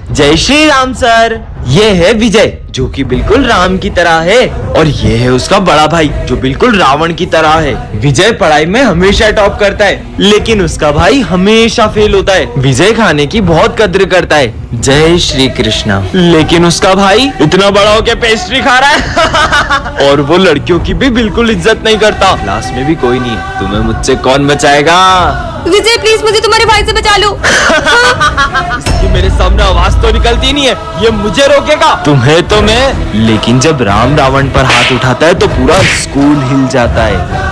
जय श्री राम सर। ये है विजय जो कि बिल्कुल राम की तरह है, और ये है उसका बड़ा भाई जो बिल्कुल रावण की तरह है। विजय पढ़ाई में हमेशा टॉप करता है, लेकिन उसका भाई हमेशा फेल होता है। विजय खाने की बहुत कद्र करता है, जय श्री कृष्णा, लेकिन उसका भाई इतना बड़ा हो के पेस्ट्री खा रहा है और वो लड़कियों की भी बिल्कुल इज्जत नहीं करता। क्लास में भी कोई नहीं है, तुम्हें मुझसे कौन बचाएगा? विजय प्लीज मुझे तुम्हारे भाई से बचा लो। इसकी मेरे सामने आवाज तो निकलती नहीं है, ये मुझे रोकेगा? तुम्हें तो मैं, लेकिन जब राम रावण पर हाथ उठाता है तो पूरा स्कूल हिल जाता है।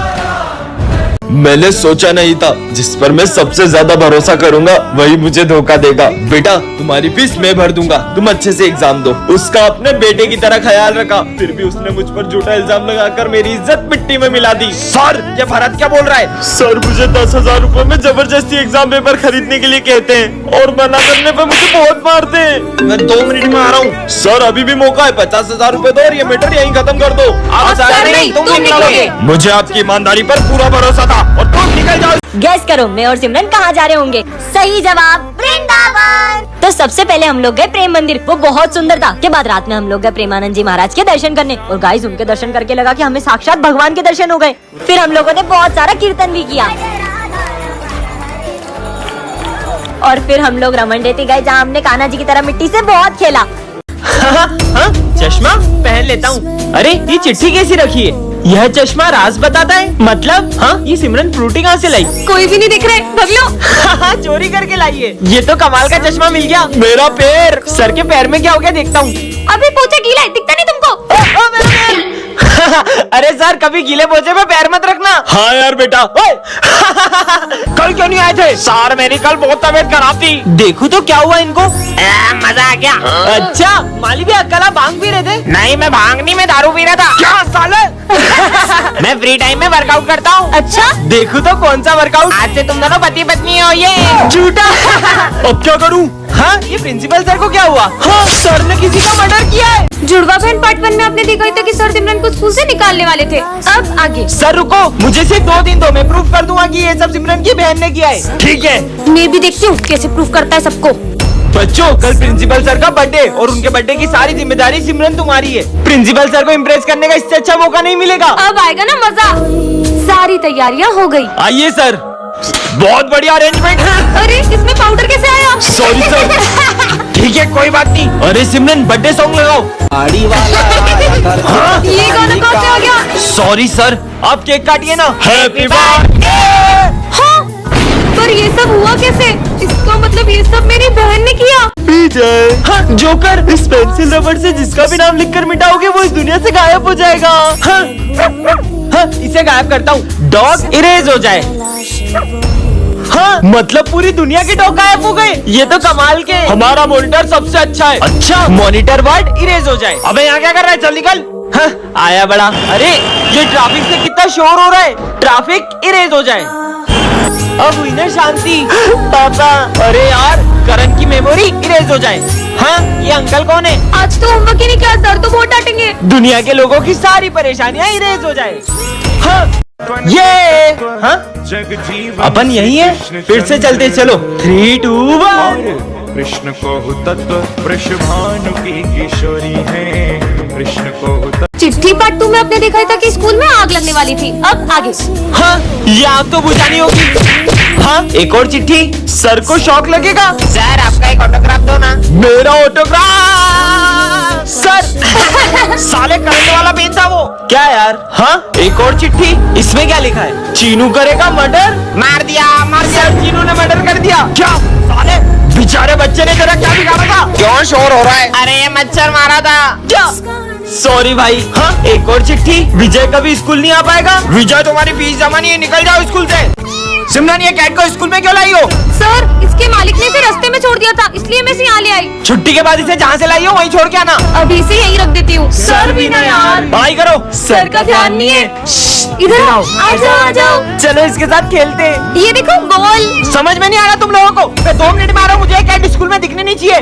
मैंने सोचा नहीं था जिस पर मैं सबसे ज्यादा भरोसा करूंगा वही मुझे धोखा देगा। बेटा तुम्हारी फीस मैं भर दूंगा, तुम अच्छे से एग्जाम दो। उसका अपने बेटे की तरह ख्याल रखा, फिर भी उसने मुझ पर झूठा इल्जाम लगाकर मेरी इज्जत मिट्टी में मिला दी। सर ये भरत क्या बोल रहा है? सर मुझे 10,000 रुपए में जबरदस्ती एग्जाम पेपर खरीदने के लिए कहते हैं और मना करने पे मुझे बहुत मारते हैं। मैं 2 मिनट में आ रहा हूँ। सर अभी भी मौका है, 50,000 रुपए दो और ये मैटर यहीं खत्म कर दो। मुझे आपकी ईमानदारी पर पूरा भरोसा था और तुम निकल जाओ। गैस करो मैं और सिमरन कहाँ जा रहे होंगे? सही जवाब वृंदावन। तो सबसे पहले हम लोग गए प्रेम मंदिर, वो बहुत सुंदर था। के बाद रात में हम लोग गए प्रेमानंद जी महाराज के दर्शन करने, और गाइस उनके दर्शन करके लगा कि हमें साक्षात भगवान के दर्शन हो गए। फिर हम लोगों ने बहुत सारा कीर्तन भी किया, और फिर हम लोग रमन डेती गए जहाँ हमने कान्हा जी की तरह मिट्टी से बहुत खेला। चश्मा पहन लेता हूँ। अरे ये चिट्ठी कैसी रखी है? यह चश्मा राज बताता है। मतलब हाँ, ये सिमरन फ्रूटी कहाँ से लाई? कोई भी नहीं दिख रहा है, भाग लो। चोरी करके लाई है। ये तो कमाल का चश्मा मिल गया। मेरा पैर, सर के पैर में क्या हो गया देखता हूँ। अभी पोछा गीला है, दिखता नहीं तुमको? मेरा पैर। अरे सर कभी गीले पोछे पे पैर मत रखना। हाँ यार बेटा। कल क्यों नहीं आए थे? सर मेरी कल बहुत तबीयत खराब थी। देखो तो क्या हुआ इनको। मजा आ गया। अच्छा माली भी अकेला भांग पी रहे थे? नहीं मैं भांग नहीं, मैं दारू पी रहा था। क्या साले? मैं फ्री टाइम में वर्कआउट करता हूँ। अच्छा देखो तो कौन सा वर्कआउट। आज से तुम दोनों पति पत्नी हो। ये झूठा। अब क्या करूँ? हाँ ये प्रिंसिपल सर को क्या हुआ? हाँ सर ने किसी का मर्डर किया है। जुड़वा बहन पार्ट 1 में आपने देखा ही था कि सर सिमरन को स्कूल से निकालने वाले थे। अब आगे। सर रुको, मुझे सिर्फ 2 दिन दो, मैं प्रूफ कर दूंगा कि ये सब सिमरन की बहन ने किया है। ठीक है मैं भी देखती हूँ कैसे प्रूफ करता है सबको। बच्चों कल प्रिंसिपल सर का बर्थडे, और उनके बर्थडे की सारी जिम्मेदारी सिमरन तुम्हारी है। प्रिंसिपल सर को इम्प्रेस करने का इससे अच्छा मौका नहीं मिलेगा। अब आएगा ना मजा। सारी तैयारियां हो गई। आइए सर, बहुत बढ़िया अरेंजमेंट है। अरे इसमें पाउडर कैसे आया? Sorry sir. ठीक है कोई बात नहीं। अरे सिमरन बर्थडे सॉन्ग लगाओ। हाँ? ये गाना कहाँ से आ गया? सॉरी सर, आप केक काटिए ना। Happy birthday. हाँ पर ये सब हुआ कैसे? इसका मतलब ये सब मेरी बहन ने किया। विजय हाँ, जोकर इस पेंसिल रबड़ से जिसका भी नाम लिखकर मिटाओगे वो इस दुनिया से गायब हो जाएगा। हाँ, हाँ, इसे गायब करता हूँ, डॉग इरेज हो जाए। हाँ मतलब पूरी दुनिया के डॉग गायब हो गए। ये तो कमाल के। हमारा मॉनिटर सबसे अच्छा है। अच्छा मॉनिटर वर्ड इरेज हो जाए। अबे यहाँ क्या कर रहा है? चल निकल। हाँ, आया बड़ा। अरे ये ट्रैफिक से कितना शोर हो रहा है। ट्रैफिक इरेज हो जाए। अब हुई ना शांति। पापा अरे यार करण की मेमोरी इरेज हो जाए। हाँ ये अंकल कौन है? आज तो होमवर्क ही नहीं किया, सर तो बहुत डांटेंगे। दुनिया के लोगों की सारी परेशानियां इरेज हो जाए। हाँ ये हाँ अपन यही है, फिर से चलते चलो। 3, 2, 1। कृष्ण को तत्व वृषभानु की किशोरी है। कृष्ण को चिट्ठी पार्ट 2 में आपने देखा ही था कि स्कूल में आग लगने वाली थी। अब आगे। हाँ ये आग तो बुझानी होगी। हाँ एक और चिट्ठी। सर को शॉक लगेगा। सर आपका एक ऑटोग्राफ दो ना। मेरा ऑटोग्राफ सर। साले करंट वाला पेन था वो। क्या यार? हाँ एक और चिट्ठी। इसमें क्या लिखा है? चीनू करेगा मर्डर। मार दिया सर, चीनू ने मर्डर कर दिया। क्या साले बेचारे बच्चे ने तेरा क्या बिगाड़ा था? क्यों शोर हो रहा है? अरे ये मच्छर मारा था। क्या? सॉरी भाई। हाँ एक और चिट्ठी। विजय कभी स्कूल नहीं आ पाएगा। विजय तुम्हारी फीस जमा नहीं है, निकल जाओ स्कूल से। सिमरन ये कैट को स्कूल में क्यों लाई हो? सर इसके मालिक ने इसे रास्ते में छोड़ दिया था, इसलिए मैं इसे यहाँ ले आई। छुट्टी के बाद इसे जहाँ से लाई हो वहीं छोड़ के आना। अभी इसे यहीं रख देती हूँ। सर भी ना यार। पढ़ाई करो। सर का ध्यान नहीं है। इधर आओ, आ जाओ आ जाओ। चलो इसके साथ खेलते हैं। ये देखो बॉल। समझ में नहीं आ रहा तुम लोगों को। मैं 2 मिनट में आ रहा हूँ, मुझे कैट स्कूल में दिखने नहीं चाहिए।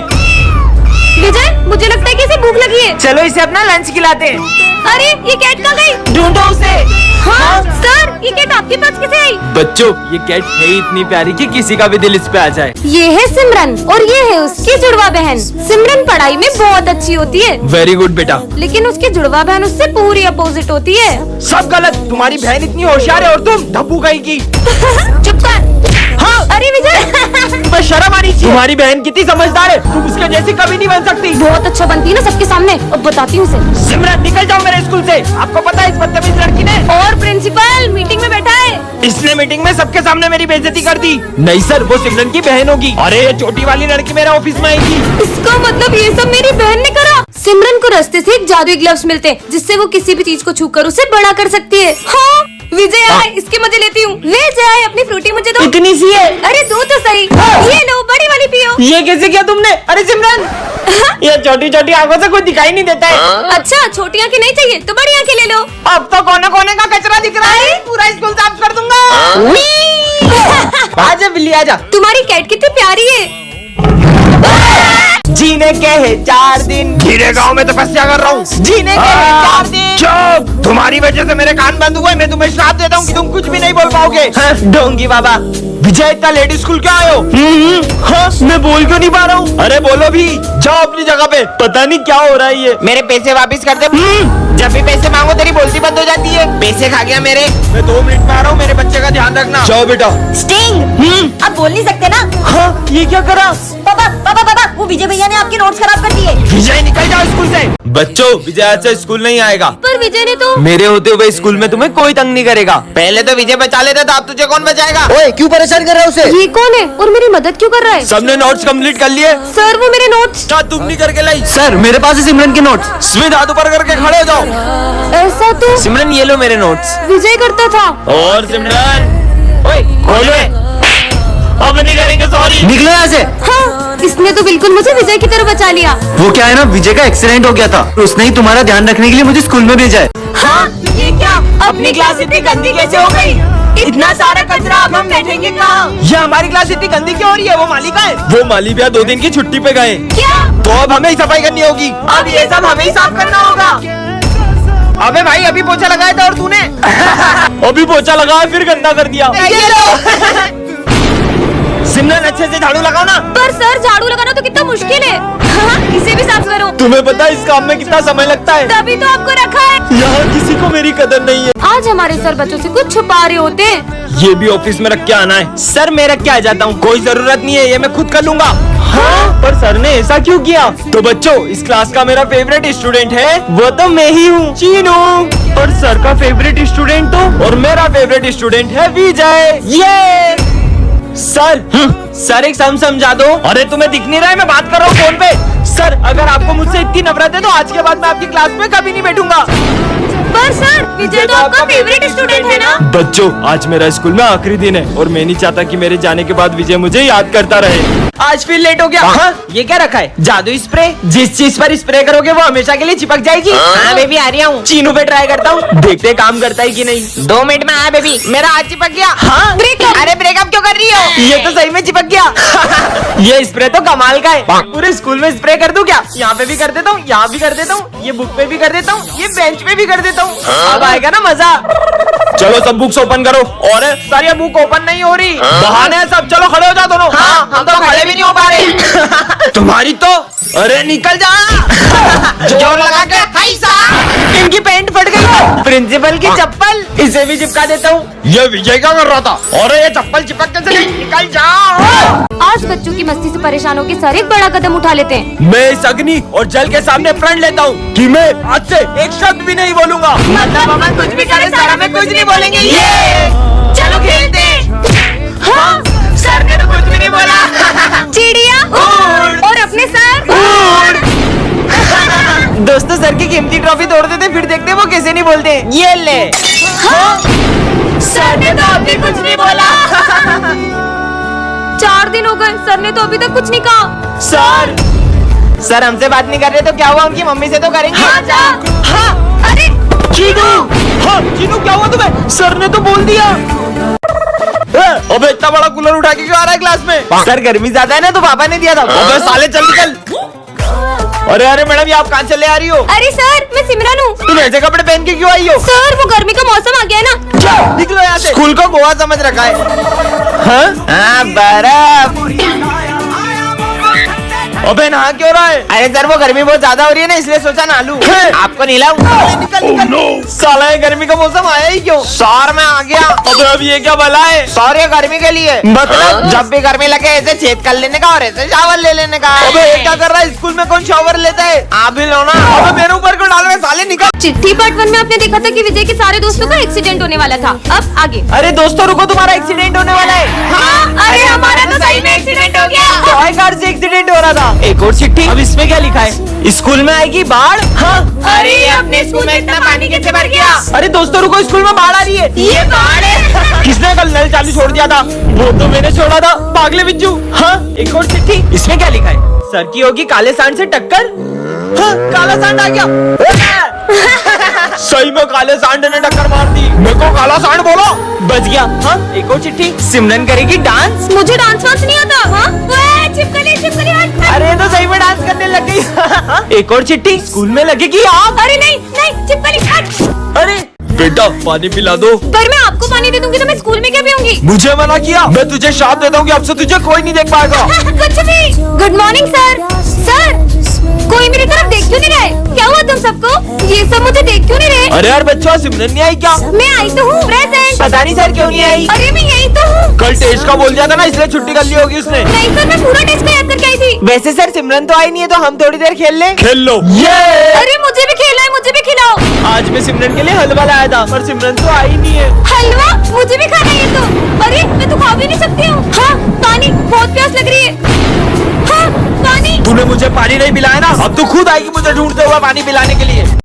विजय मुझे लगता है कि इसे भूख लगी है। चलो इसे अपना लंच खिलाते हैं। अरे ये कैट कहाँ गई? ढूंढो उसे। हाँ सर, ये कैट आपके पास कैसे आई? बच्चों, ये कैट है ही इतनी प्यारी कि किसी का भी दिल इस पे आ जाए। ये है सिमरन और ये है उसकी जुड़वा बहन। सिमरन पढ़ाई में बहुत अच्छी होती है, वेरी गुड बेटा। लेकिन उसकी जुड़वा बहन उससे पूरी अपोजिट होती है। सब गलत, तुम्हारी बहन इतनी होशियार है और तुम धब्बू कहीं की। चुप कर। हाँ, अरे विजय बस शर्म आनी चाहिए। तुम्हारी बहन कितनी समझदार है, तुम उसके जैसी कभी नहीं बन सकती। बहुत अच्छा बनती है ना सबके सामने। अब बताती हूँ उसे। सिमरन निकल जाओ मेरे स्कूल से। आपको पता है इस बदतमीज लड़की ने और प्रिंसिपल मीटिंग में बैठा है। इसने मीटिंग में सबके सामने मेरी बेइज्जती कर दी। नहीं सर, वो सिमरन की बहन होगी। अरे ये छोटी वाली लड़की मेरे ऑफिस में आएगी। इसका मतलब ये सब मेरी बहन ने करा। सिमरन को रास्ते से एक जादुई ग्लव्स मिलते हैं जिससे वो किसी भी चीज को छूकर उसे बड़ा कर सकती है। हाँ विजय आए, इसके मजे लेती हूँ। विजय आए, अपनी फ्रूटी मुझे दो। इतनी सी है। अरे दो तो सही। ये लो, बड़ी वाली पियो। ये कैसे किया तुमने? अरे सिमरन, ये छोटी छोटी आंखों से कुछ दिखाई नहीं देता है। अच्छा, छोटी आंखें नहीं चाहिए तो बड़ी आंखें ले लो। अब तो कोने कोने का कचरा दिख रहा है। पूरा स्कूल साफ कर दूंगा। आजा बिल्ली आजा। तुम्हारी कैट कितनी प्यारी है। जीने के है 4 दिन। धीरे गांव में तपस्या कर रहा हूँ। जीने के है 4 दिन। चुप, तुम्हारी वजह से मेरे कान बंद हुए। मैं तुम्हें श्राप देता हूँ कि तुम कुछ भी नहीं बोल पाओगे। डोंगी बाबा। विजय, इतना लेट स्कूल क्यों आए हो? हाँ, मैं बोल क्यों नहीं पा रहा हूँ? अरे बोलो भी, जाओ अपनी जगह पे। पता नहीं क्या हो रहा है ये। मेरे पैसे वापस कर दे। जब भी पैसे मांगो तेरी बोलती बंद हो जाती है। पैसे खा गया मेरे। मैं 2 मिनट में आ रहा हूँ, मेरे बच्चे का ध्यान रखना। जाओ बेटा। स्टिंग, आप बोल नहीं सकते ना? हाँ, ये क्या करा? पापा पापा पापा, वो विजय भैया ने आपके नोट्स खराब कर दिए। विजय निकल जाओ स्कूल से। बच्चों, विजय आज से स्कूल नहीं आएगा। पर विजय ने तो। मेरे होते हुए स्कूल में तुम्हें कोई तंग नहीं करेगा। पहले तो विजय बचा लेता था, अब तुझे कौन बचाएगा? ओए, क्यों परेशान कर रहा है उसे? ये कौन है और मेरी मदद क्यों कर रहा है? सबने नोट्स कंप्लीट कर लिए? सर वो मेरे नोट्स। क्या तुम नहीं करके लाई? सर, मेरे पास है सिमरन के नोट्स। स्मित, हाथ ऊपर करके खड़े हो जाओ। ऐसा तो सिमरन, ये लो मेरे नोट्स। विजय करता था। और सिमरन, ओए खोलो। अब नहीं करेंगे, सॉरी। निकलो यहाँ से। हाँ, इसने तो बिल्कुल मुझे विजय की तरह बचा लिया। वो क्या है ना, विजय का एक्सीडेंट हो गया था, उसने ही तुम्हारा ध्यान रखने के लिए मुझे स्कूल में भेजा है। हाँ, ये क्या? अपनी क्लास इतनी गंदी कैसे हो गई? इतना सारा कचरा, अब हम बैठेंगे कहाँ? ये हमारी क्लास इतनी गंदी क्यों हो रही है? वो माली कहाँ है? वो माली भैया 2 दिन की छुट्टी पे गए। क्या? तो अब हमें ही सफाई करनी होगी। अब ये सब हमें ही साफ करना होगा। अबे भाई, अभी पोछा लगाया था और तूने अभी पोछा लगाया फिर गंदा कर दिया। ये लो। सिमरन, अच्छे से झाड़ू लगाओ ना। पर सर, झाड़ू लगाना तो कितना मुश्किल है। हाँ, इसे भी साफ करो। तुम्हें पता है इस काम में कितना समय लगता है? तभी तो आपको रखा है। यहाँ किसी को मेरी कदर नहीं है। आज हमारे सर बच्चों से कुछ छुपा रहे होते हैं। ये भी ऑफिस में रख के आना है। सर, मैं रख के आ जाता हूँ, कोई जरूरत नहीं है, ये मैं खुद कर लूंगा। हाँ? पर सर ने ऐसा क्यों किया? तो बच्चों, इस क्लास का मेरा फेवरेट स्टूडेंट है, वो तो मैं ही हूँ, चीनू। और सर का फेवरेट स्टूडेंट तो, और मेरा फेवरेट स्टूडेंट है विजय। ये सर एक सम समझा दो। अरे तुम्हें दिख नहीं रहा है, मैं बात कर रहा हूँ फोन पे। सर, अगर आपको मुझसे इतनी नफरत है तो आज के बाद मैं आपकी क्लास में कभी नहीं बैठूंगा। पर सर, विजय तो आपका फेवरेट स्टूडेंट है ना? बच्चों, आज मेरा स्कूल में आखिरी दिन है और मैं नहीं चाहता कि मेरे जाने के बाद विजय मुझे याद करता रहे। आज फिर लेट हो गया। हाँ? ये क्या रखा है? जादुई स्प्रे। जिस चीज पर स्प्रे करोगे वो हमेशा के लिए चिपक जाएगी। हाँ बेबी, आ रही हूँ। चीनू पे ट्राई करता हूँ, देखते काम करता है कि नहीं। 2 मिनट में। हाँ बेबी, मेरा हाथ चिपक गया। हाँ? ब्रेकअप। अरे ब्रेकअप क्यों कर रही हो? ये तो सही में चिपक गया। ये स्प्रे तो कमाल का है, पूरे स्कूल में स्प्रे कर दूं क्या? यहाँ पे भी कर देता हूँ, यहाँ भी कर देता हूँ, ये बुक पे भी कर देता हूँ, ये बेंच पे भी कर देता हूँ। अब आएगा ना मजा। चलो सब बुक्स ओपन करो। और सर, ये बुक ओपन नहीं हो रही। बहाने हैं सब, चलो खड़े हो जाओ दोनों। हाँ, हम तो खड़े भी नहीं हो पा रहे। तुम्हारी तो, अरे निकल जा। जोर लगा के हाय साहब, इनकी पैंट फट गई। प्रिंसिपल की चप्पल, इसे भी चिपका देता हूँ। ये विजय क्या कर रहा था? और ये चप्पल चिपक के चली, निकल जाओ। आज बच्चों की मस्ती से परेशान होकर सर एक बड़ा कदम उठा लेते हैं। मैं इस अग्नि और जल के सामने प्रण लेता हूँ कि मैं आज से एक शब्द भी नहीं बोलूंगा। मतलब हम कुछ भी करें सर, हमें कुछ नहीं बोलेंगे। ये चलो खेलते हैं। हाँ, सर ने तो कुछ भी नहीं बोला। चिड़िया उड़, और अपने सर उड़। दोस्तों, सर की कीमती ट्रॉफी तोड़ देते, फिर देखते वो कैसे नहीं बोलते। ये ले। हाँ? सर ने तो अभी कुछ नहीं बोला। 4 दिन हो गए, सर ने तो अभी तक कुछ नहीं कहा। सर हमसे बात नहीं कर रहे तो क्या हुआ? उनकी मम्मी से तो करेंगे। हाँ, जा। हाँ, अरे चीनू। हाँ चीनू, क्या हुआ तुम्हें? सर ने तो बोल दिया। अबे इतना बड़ा कूलर उठा के क्यों आ रहा है क्लास में? सर गर्मी ज्यादा है ना तो पापा ने दिया था। अबे साले चल निकल। अरे अरे मैडम, ये आप कहाँ चले आ रही हो? अरे सर, मैं सिमरन हूँ। तुम ऐसे कपड़े पहन के क्यों आई हो? सर, वो गर्मी का मौसम आ गया है ना। निकलो यहाँ से। स्कूल को गोवा समझ रखा है। हाँ, बर्फ। अबे नहा क्यों रहा है? अरे सर, वो गर्मी बहुत ज्यादा हो रही है ना, इसलिए सोचा नहा लूं। आपको नहीं लाऊं? निकल निकल। साला ये गर्मी का मौसम आया ही क्यों? सर मैं आ गया। अबे अब ये क्या भला है? सर ये गर्मी के लिए, मतलब जब भी गर्मी लगे ऐसे छेद कर लेने का और ऐसे शावर ले लेने का। अबे ये क्या कर रहा है? स्कूल में कौन शावर लेता है? आप भी लो ना। अबे मेरे ऊपर क्यों डाल रहे? साले निकल। चिट्ठी पार्ट 1 में आपने देखा था कि विजय के सारे दोस्तों का एक्सीडेंट होने वाला था। अब आगे। अरे दोस्तों रुको, तुम्हारा एक्सीडेंट होने वाला है। हाँ, अरे हमारा तो सही में एक्सीडेंट हो गया। टॉय कार से एक्सीडेंट हो रहा था। एक और चिट्ठी। अब इसमें क्या लिखा है? स्कूल में आएगी बाढ़। हाँ, अरे अपने स्कूल में इतना पानी कैसे भर गया? अरे दोस्तों रुको, स्कूल में बाढ़ आ रही है। ये बाढ़ है। किसने कल नल चालू छोड़ दिया था? वो तो मैंने छोड़ा था, पागले बिज्जू। हाँ, एक और चिट्ठी। इसमें क्या लिखा है? सर की होगी काले सांड से टक्कर। हाँ, काला सांड आ गया। सही में काले सांड ने टक्कर मार दी। मेरे को काला सांड बोलो। बच गया। हाँ, एक और चिट्ठी। सिमरन करेगी डांस। मुझे डांस वांस नहीं आता। हाँ? चिपकली चिपकली हट। अरे तो सही में डांस करने लग गई। एक और चिट्ठी। स्कूल में लगेगी आग। अरे नहीं नहीं, चिपकली हट। अरे बेटा, पानी पिला दो। पर मैं आपको पानी दे दूंगी तो मैं स्कूल में क्या पीऊंगी? मुझे मना किया। मैं तुझे शाप देता हूँ कि अब से तुझे कोई नहीं देख पाएगा। कुछ भी। Good morning sir. सर, कोई मेरी तरफ देख क्यों नहीं रहा है? क्या हुआ तुम सबको? ये सब मुझे देख क्यों नहीं रहे? अरे यार बच्चों, सिमरन नहीं आई क्या? मैं आई तो हूँ, प्रेजेंट। पता नहीं सर क्यों नहीं आई। अरे मैं यही तो हूँ। कल टेस्ट का बोल दिया था ना, इसलिए छुट्टी कर ली होगी उसने। नहीं सर, मैं पूरा टेस्ट को याद करके आई थी। वैसे सर सिमरन तो आई नहीं है, तो हम थोड़ी देर खेल लें। खेल लो। ये अरे मुझे भी खेलना है, मुझे भी खिलाओ। आज मैं सिमरन के लिए हलवा लाया था, पर सिमरन तो आई नहीं है। हलवा? मुझे भी खाना है ये तो। अरे मैं तो खा भी नहीं सकती हूँ। हाँ, पानी, बहुत प्यास लग रही है। हाँ, पानी। तूने मुझे पानी नहीं पिलाया ना, अब तू खुद आएगी मुझे ढूंढते हुए पानी पिलाने के लिए।